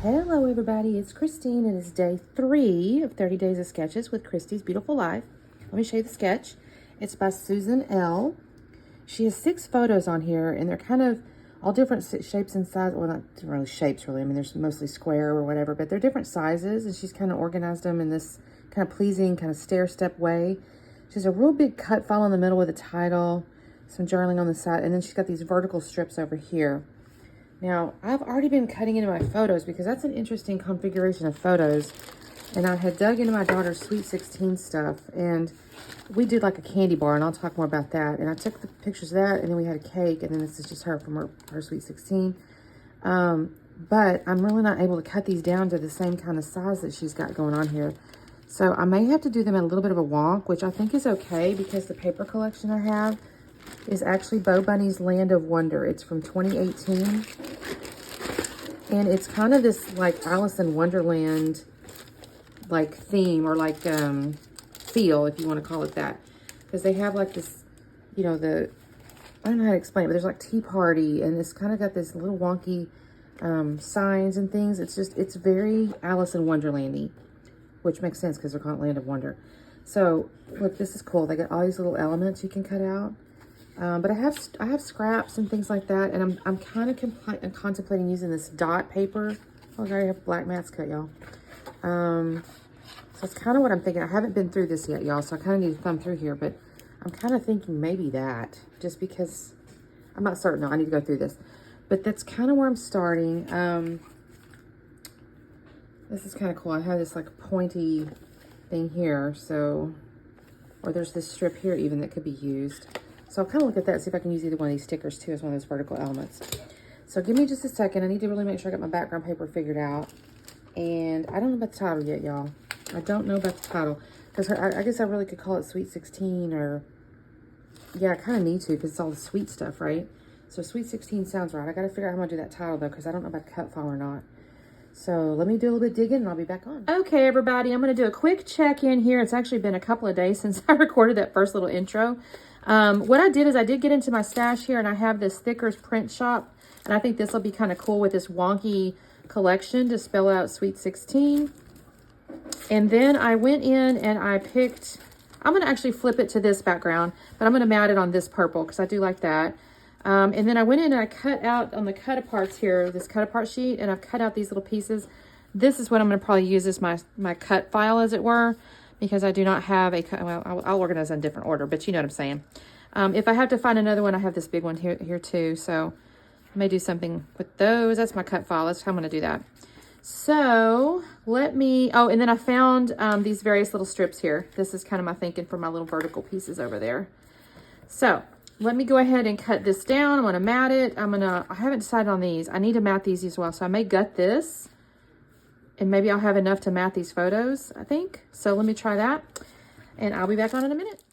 Hello everybody, it's Christine. It is day 3 of 30 Days of Sketches with Christy's Beautiful Life. Let me show you the sketch. It's by Susan L. She has 6 photos on here and they're kind of all different shapes and sizes. Well, not really shapes really. I mean, there's mostly square or whatever, but they're different sizes and she's kind of organized them in this kind of pleasing kind of stair-step way. She has a real big cut file in the middle with a title, some journaling on the side, and then she's got these vertical strips over here. Now, I've already been cutting into my photos because that's an interesting configuration of photos. And I had dug into my daughter's Sweet 16 stuff. And we did like a candy bar, and I'll talk more about that. And I took the pictures of that, and then we had a cake. And then this is just her from her Sweet 16. But I'm really not able to cut these down to the same kind of size that she's got going on here. So I may have to do them at a little bit of a wonk, which I think is okay because the paper collection I have is actually Bo Bunny's Land of Wonder. It's from 2018. And it's kind of this like Alice in Wonderland like theme or like feel, if you want to call it that. Because they have like this, you know, I don't know how to explain it, but there's like Tea Party and it's kind of got this little wonky signs and things. It's very Alice in Wonderland-y, which makes sense because they're called Land of Wonder. So look, this is cool. They got all these little elements you can cut out. But I have scraps and things like that, and I'm kind of contemplating using this dot paper. Oh, I already have black mats cut, y'all. So that's kind of what I'm thinking. I haven't been through this yet, y'all, so I kind of need to thumb through here, but I'm kind of thinking maybe that, just because I'm not certain. No, I need to go through this. But that's kind of where I'm starting. This is kind of cool. I have this like pointy thing here, so, or there's this strip here even that could be used. So I'll kind of look at that and see if I can use either one of these stickers too as one of those vertical elements. So give me just a second. I need to really make sure I got my background paper figured out. And I don't know about the title yet, y'all. I don't know about the title. Because I guess I really could call it Sweet 16 or... Yeah, I kind of need to because it's all the sweet stuff, right? So Sweet 16 sounds right. I got to figure out how I'm going to do that title though because I don't know about cut file or not. So let me do a little bit digging and I'll be back on. Okay, everybody. I'm going to do a quick check-in here. It's actually been a couple of days since I recorded that first little intro. What I did is I did get into my stash here and I have this Thickers print shop. And I think this will be kind of cool with this wonky collection to spell out Sweet 16. And then I went in and I picked, I'm going to actually flip it to this background, but I'm going to mount it on this purple because I do like that. And then I went in and I cut out on the cut aparts here, this cut apart sheet, and I've cut out these little pieces. This is what I'm going to probably use as my cut file, as it were, because I do not have a cut. Well, I'll organize in a different order, but you know what I'm saying. If I have to find another one, I have this big one here too. So I may do something with those. That's my cut file. That's how I'm going to do that. So let me, oh, and then I found these various little strips here. This is kind of my thinking for my little vertical pieces over there. So let me go ahead and cut this down. I'm going to mat it. I haven't decided on these. I need to mat these as well. So I may gut this and maybe I'll have enough to mat these photos, I think. So let me try that and I'll be back on in a minute.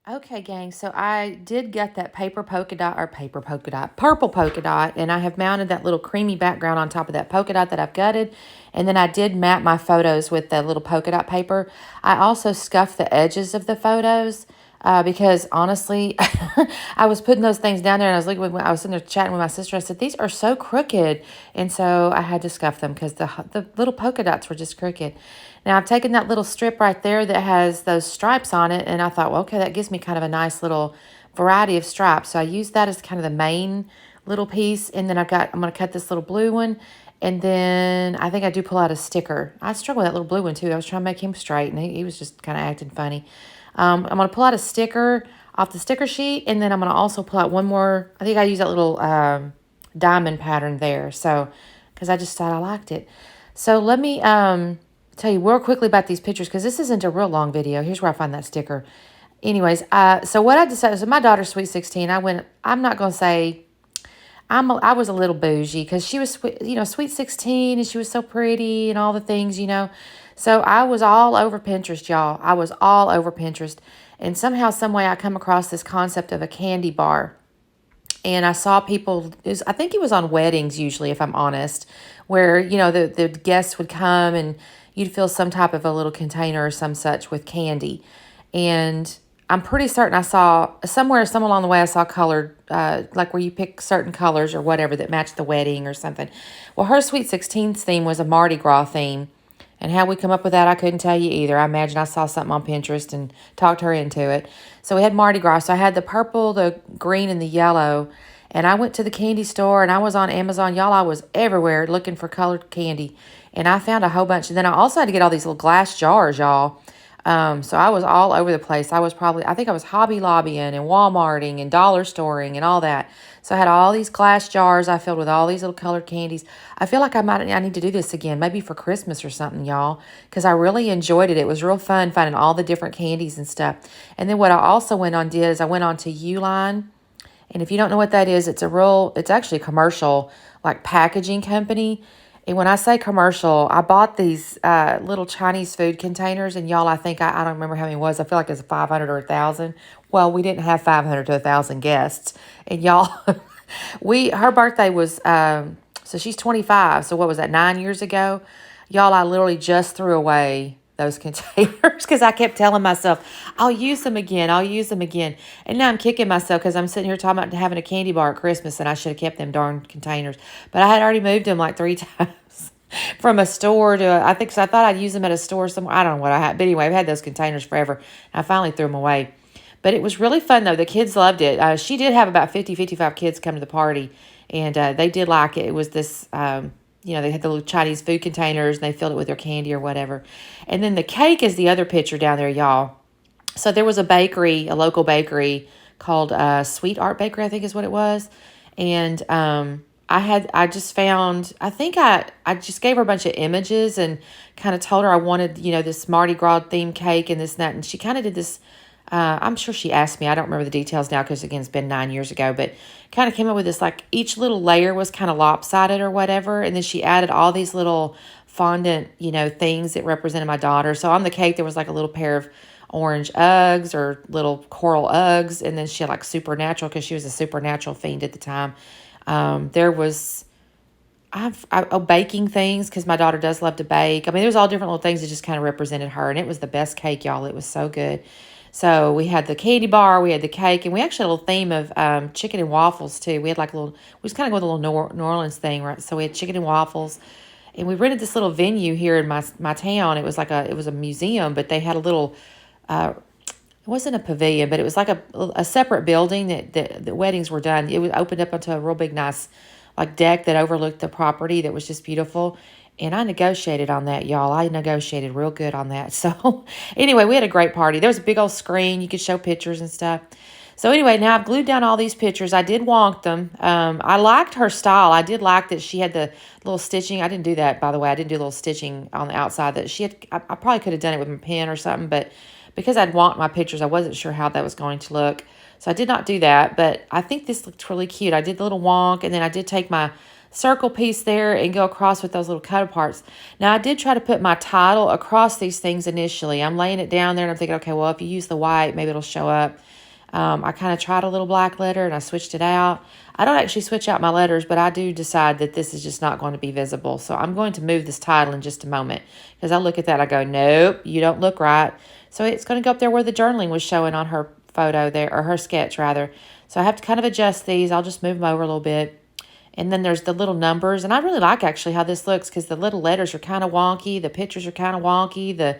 Okay, gang, so I did get that purple polka dot, and I have mounted that little creamy background on top of that polka dot that I've gutted, and then I did mat my photos with the little polka dot paper. I also scuffed the edges of the photos because, honestly, I was putting those things down there, and I was sitting there chatting with my sister. I said, these are so crooked, and so I had to scuff them because the little polka dots were just crooked. Now, I've taken that little strip right there that has those stripes on it, and I thought, well, okay, that gives me kind of a nice little variety of stripes. So I used that as kind of the main little piece, and then I'm going to cut this little blue one, and then I think I do pull out a sticker. I struggled with that little blue one, too. I was trying to make him straight, and he was just kind of acting funny. I'm going to pull out a sticker off the sticker sheet, and then I'm going to also pull out one more. I think I use that little diamond pattern there, so because I just thought I liked it. So let me... tell you real quickly about these pictures because this isn't a real long video. Here's where I find that sticker. Anyways, so what I decided, so my daughter's Sweet 16. I'm not going to say, I was a little bougie because she was, Sweet 16 and she was so pretty and all the things, So I was all over Pinterest, y'all. I was all over Pinterest. And somehow, some way I come across this concept of a candy bar. And I saw people, I think it was on weddings usually, if I'm honest, where, the guests would come and you'd fill some type of a little container or some such with candy. And I'm pretty certain I saw somewhere along the way, I saw colored, like where you pick certain colors or whatever that match the wedding or something. Well, her Sweet 16th theme was a Mardi Gras theme. And how we come up with that, I couldn't tell you either. I imagine I saw something on Pinterest and talked her into it. So we had Mardi Gras. So I had the purple, the green, and the yellow. And I went to the candy store and I was on Amazon. Y'all, I was everywhere looking for colored candy. And I found a whole bunch. And then I also had to get all these little glass jars, y'all. So I was all over the place. I think I was Hobby Lobbying and Walmarting and dollar storing and all that. So I had all these glass jars I filled with all these little colored candies. I feel like I need to do this again, maybe for Christmas or something, y'all, because I really enjoyed it. It was real fun finding all the different candies and stuff. And then what I also went on is I went on to Uline. And if you don't know what that is, it's actually a commercial, like packaging company. And when I say commercial, I bought these little Chinese food containers. And y'all, I think, I don't remember how many it was. I feel like it was 500 or 1,000. Well, we didn't have 500 to 1,000 guests. And y'all, her birthday was, so she's 25. So what was that, 9 years ago? Y'all, I literally just threw away those containers because I kept telling myself, I'll use them again. I'll use them again. And now I'm kicking myself because I'm sitting here talking about having a candy bar at Christmas and I should have kept them darn containers. But I had already moved them like 3 times from a store to, I think, so I thought I'd use them at a store somewhere. I don't know what I had. But anyway, I've had those containers forever. I finally threw them away. But it was really fun, though. The kids loved it. She did have about 50, 55 kids come to the party. And they did like it. It was this... they had the little Chinese food containers and they filled it with their candy or whatever. And then the cake is the other picture down there, y'all. So there was a local bakery called Sweet Art Bakery, I think is what it was. And I just gave her a bunch of images and kind of told her I wanted, this Mardi Gras themed cake and this and that. And she kind of did this. I'm sure she asked me. I don't remember the details now because, again, it's been 9 years ago. But kind of came up with this, like, each little layer was kind of lopsided or whatever. And then she added all these little fondant, things that represented my daughter. So on the cake, there was, like, a little pair of orange Uggs or little coral Uggs. And then she had, like, Supernatural because she was a Supernatural fiend at the time. There was... baking things because my daughter does love to bake. I mean, there was all different little things that just kind of represented her. And it was the best cake, y'all. It was so good. So we had the candy bar, we had the cake, and we actually had a little theme of chicken and waffles too. We had like we just kind of go with a little New Orleans thing, right? So we had chicken and waffles, and we rented this little venue here in my town. It was a museum, but they had a little, it wasn't a pavilion, but it was like a separate building that the weddings were done. It was opened up onto a real big, nice, like deck that overlooked the property that was just beautiful. And I negotiated on that, y'all. I negotiated real good on that. So anyway, we had a great party. There was a big old screen. You could show pictures and stuff. So anyway, now I've glued down all these pictures. I did wonk them. I liked her style. I did like that she had the little stitching. I didn't do that, by the way. I didn't do a little stitching on the outside. That she had. I probably could have done it with a pen or something, but because I'd wonked my pictures, I wasn't sure how that was going to look. So I did not do that, but I think this looked really cute. I did the little wonk, and then I did take my circle piece there and go across with those little cut aparts. Now, I did try to put my title across these things initially. I'm laying it down there, and I'm thinking, okay, well, if you use the white, maybe it'll show up. I kind of tried a little black letter, and I switched it out. I don't actually switch out my letters, but I do decide that this is just not going to be visible. So I'm going to move this title in just a moment because I look at that, I go, nope, you don't look right. So it's going to go up there where the journaling was showing on her photo there, or her sketch, rather. So I have to kind of adjust these. I'll just move them over a little bit. And then there's the little numbers. And I really like, actually, how this looks because the little letters are kind of wonky. The pictures are kind of wonky. The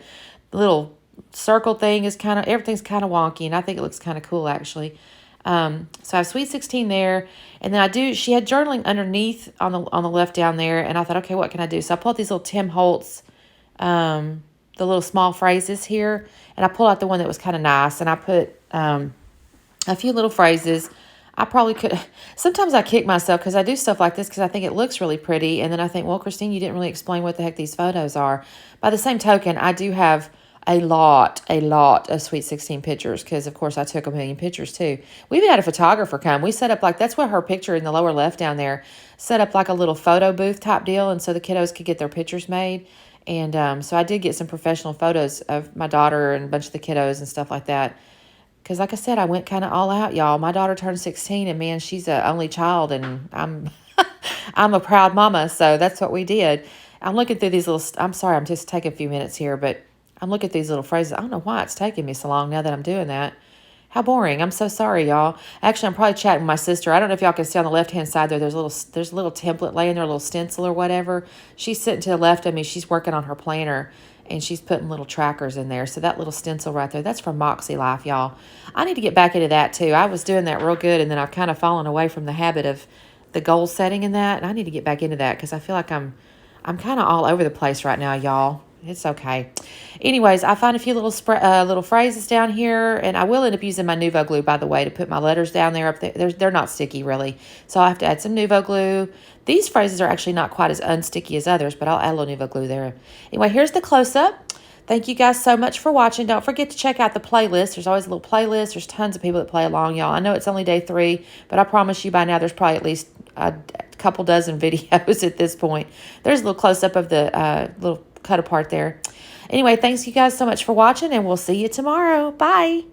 little circle thing is everything's kind of wonky. And I think it looks kind of cool, actually. So I have Sweet 16 there. And then she had journaling underneath on the left down there. And I thought, okay, what can I do? So I pulled these little Tim Holtz, the little small phrases here. And I pulled out the one that was kind of nice. And I put a few little phrases. I probably could. Sometimes I kick myself because I do stuff like this because I think it looks really pretty. And then I think, well, Christine, you didn't really explain what the heck these photos are. By the same token, I do have a lot of Sweet 16 pictures because, of course, I took a million pictures too. We even had a photographer come. We set up that's what her picture in the lower left down there, set up like a little photo booth type deal. And so the kiddos could get their pictures made. And so I did get some professional photos of my daughter and a bunch of the kiddos and stuff like that. Because like I said, I went kind of all out, y'all. My daughter turned 16, and man, she's an only child, and I'm I'm a proud mama, so that's what we did. I'm looking through these I'm sorry, I'm just taking a few minutes here, but I'm looking at these little phrases. I don't know why it's taking me so long now that I'm doing that. How boring. I'm so sorry, y'all. Actually, I'm probably chatting with my sister. I don't know if y'all can see on the left-hand side there, there's a little template laying there, a little stencil or whatever. She's sitting to the left of me. She's working on her planner, and she's putting little trackers in there. So that little stencil right there, that's from Moxie Life, y'all. I need to get back into that, too. I was doing that real good, and then I've kind of fallen away from the habit of the goal setting in that, and I need to get back into that because I feel like I'm kind of all over the place right now, y'all. It's okay. Anyways, I find a few little phrases down here, and I will end up using my Nuvo glue, by the way, to put my letters down there. Up there. They're not sticky, really, so I'll have to add some Nuvo glue. These phrases are actually not quite as unsticky as others, but I'll add a little Nuvo glue there. Anyway, here's the close-up. Thank you guys so much for watching. Don't forget to check out the playlist. There's always a little playlist. There's tons of people that play along, y'all. I know it's only day 3, but I promise you by now there's probably at least a couple dozen videos at this point. There's a little close-up of the little cut apart there. Anyway, thanks you guys so much for watching, and we'll see you tomorrow. Bye.